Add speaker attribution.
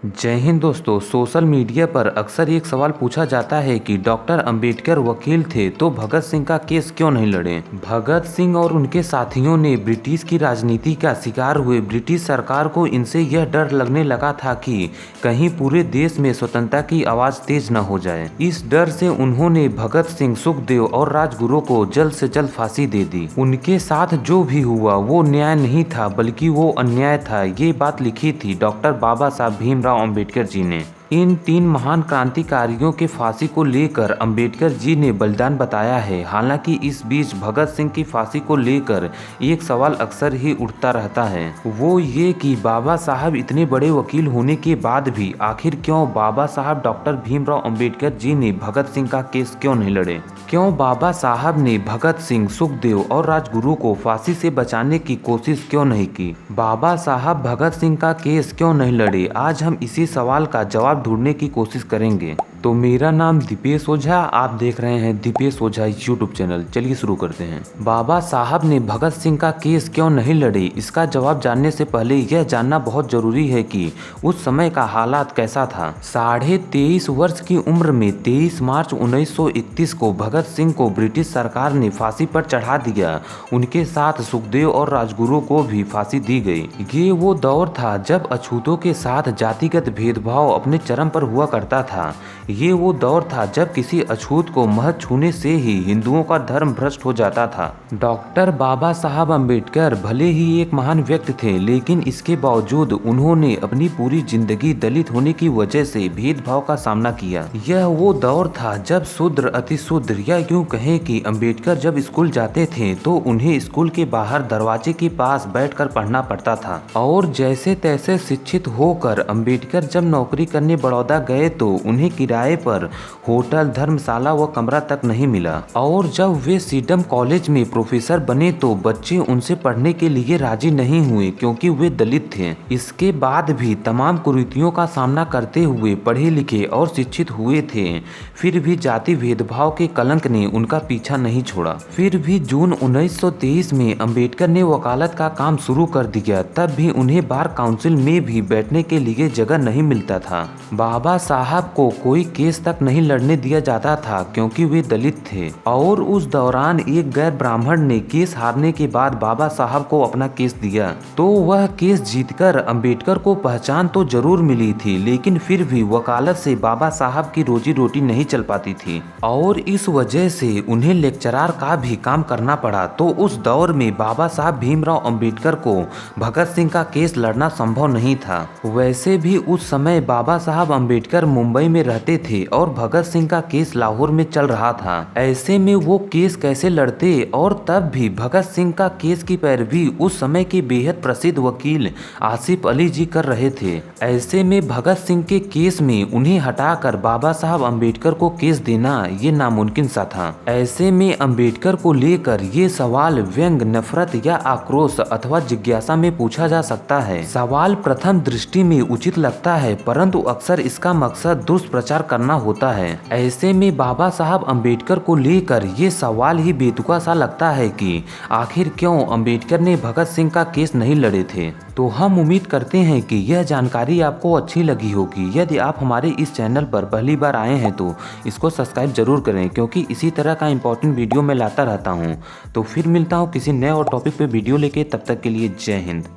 Speaker 1: जय हिंद दोस्तों। Social media पर अक्सर एक सवाल पूछा जाता है कि डॉक्टर अंबेडकर वकील थे तो भगत सिंह का केस क्यों नहीं लड़े। भगत सिंह और उनके साथियों ने ब्रिटिश की राजनीति का शिकार हुए। ब्रिटिश सरकार को इनसे यह डर लगने लगा था कि कहीं पूरे देश में स्वतंत्रता की आवाज तेज न हो जाए। इस डर से उन्होंने भगत सिंह, सुखदेव और राजगुरु को जल्द से जल्द फांसी दे दी। उनके साथ जो भी हुआ वो न्याय नहीं था बल्कि वो अन्याय था। ये बात लिखी थी डॉक्टर बाबा साहब भीमराव अंबेडकर जी ने। इन तीन महान क्रांतिकारियों के फांसी को लेकर अंबेडकर जी ने बलिदान बताया है। हालांकि इस बीच भगत सिंह की फांसी को लेकर एक सवाल अक्सर ही उठता रहता है, वो ये कि बाबा साहब इतने बड़े वकील होने के बाद भी आखिर क्यों बाबा साहब डॉक्टर भीमराव अंबेडकर जी ने भगत सिंह का केस क्यों नहीं लड़े। क्यों बाबा साहब ने भगत सिंह, सुखदेव और राजगुरु को फांसी से बचाने की कोशिश क्यों नहीं की। बाबा साहब भगत सिंह का केस क्यों नहीं लड़े। आज हम इसी सवाल का जवाब ढूंढने की कोशिश करेंगे। तो मेरा नाम दीपेश ओझा, आप देख रहे हैं दीपेश ओझा यूट्यूब चैनल। चलिए शुरू करते हैं। बाबा साहब ने भगत सिंह का केस क्यों नहीं लड़े, इसका जवाब जानने से पहले यह जानना बहुत जरूरी है कि उस समय का हालात कैसा था। 23.5 वर्ष की उम्र में 23 मार्च 1931 को भगत सिंह को ब्रिटिश सरकार ने फांसी पर चढ़ा दिया। उनके साथ सुखदेव और राजगुरु को भी फांसी दी गई। ये वो दौर था जब अछूतों के साथ जातिगत भेदभाव अपने चरम पर हुआ करता था। ये वो दौर था जब किसी अछूत को महज छूने से ही हिंदुओं का धर्म भ्रष्ट हो जाता था। डॉक्टर बाबा साहब अंबेडकर भले ही एक महान व्यक्ति थे, लेकिन इसके बावजूद उन्होंने अपनी पूरी जिंदगी दलित होने की वजह से भेदभाव का सामना किया। यह वो दौर था जब शूद्र, अति शूद्र या यूं कहें कि अंबेडकर जब स्कूल जाते थे तो उन्हें स्कूल के बाहर दरवाजे के पास बैठकर पढ़ना पड़ता था और जैसे तैसे शिक्षित होकर अंबेडकर जब नौकरी करने बड़ौदा गए तो उन्हें किराए पर होटल, धर्मशाला व कमरा तक नहीं मिला। और जब वे सीडम कॉलेज में प्रोफेसर बने तो बच्चे उनसे पढ़ने के लिए राजी नहीं हुए क्योंकि वे दलित थे। इसके बाद भी तमाम कुरीतियों का सामना करते हुए पढ़े लिखे और शिक्षित हुए थे, फिर भी जाति भेदभाव के कलंक ने उनका पीछा नहीं छोड़ा। फिर भी जून 1923 में अंबेडकर ने वकालत का काम शुरू कर दिया। तब भी उन्हें बार काउंसिल में भी बैठने के लिए जगह नहीं मिलता था। बाबा साहब को कोई केस तक नहीं लड़ने दिया जाता था क्योंकि वे दलित थे। और उस दौरान एक गैर ब्राह्मण ने केस हारने के बाद बाबा साहब को अपना केस दिया तो वह केस जीतकर अंबेडकर को पहचान तो जरूर मिली थी, लेकिन फिर भी वकालत से बाबा साहब की रोजी रोटी नहीं चल पाती थी और इस वजह से उन्हें लेक्चरार का भी काम करना पड़ा। तो उस दौर में बाबा साहब भीमराव अंबेडकर को भगत सिंह का केस लड़ना संभव नहीं था। वैसे भी उस समय बाबा साहब अंबेडकर मुंबई में रहते थे और भगत सिंह का केस लाहौर में चल रहा था। ऐसे में वो केस कैसे लड़ते। और तब भी भगत सिंह का केस की पैरवी उस समय के बेहद प्रसिद्ध वकील आसिफ अली जी कर रहे थे। ऐसे में भगत सिंह के केस में उन्हें हटाकर बाबा साहब अंबेडकर को केस देना ये नामुमकिन सा था। ऐसे में अंबेडकर को लेकर ये सवाल व्यंग, नफरत या आक्रोश अथवा जिज्ञासा में पूछा जा सकता है। सवाल प्रथम दृष्टि में उचित लगता है परंतु अक्सर इसका मकसद दुष्प्रचार करना होता है। ऐसे में बाबा साहब अंबेडकर को लेकर ये सवाल ही बेतुका सा लगता है कि आखिर क्यों अंबेडकर ने भगत सिंह का केस नहीं लड़े थे। तो हम उम्मीद करते हैं कि यह जानकारी आपको अच्छी लगी होगी। यदि आप हमारे इस चैनल पर पहली बार आए हैं तो इसको सब्सक्राइब जरूर करें क्योंकि इसी तरह का इंपॉर्टेंट वीडियो मैं लाता रहता हूँ। तो फिर मिलता हूँ किसी नए और टॉपिक पे वीडियो लेके, तब तक के लिए जय हिंद।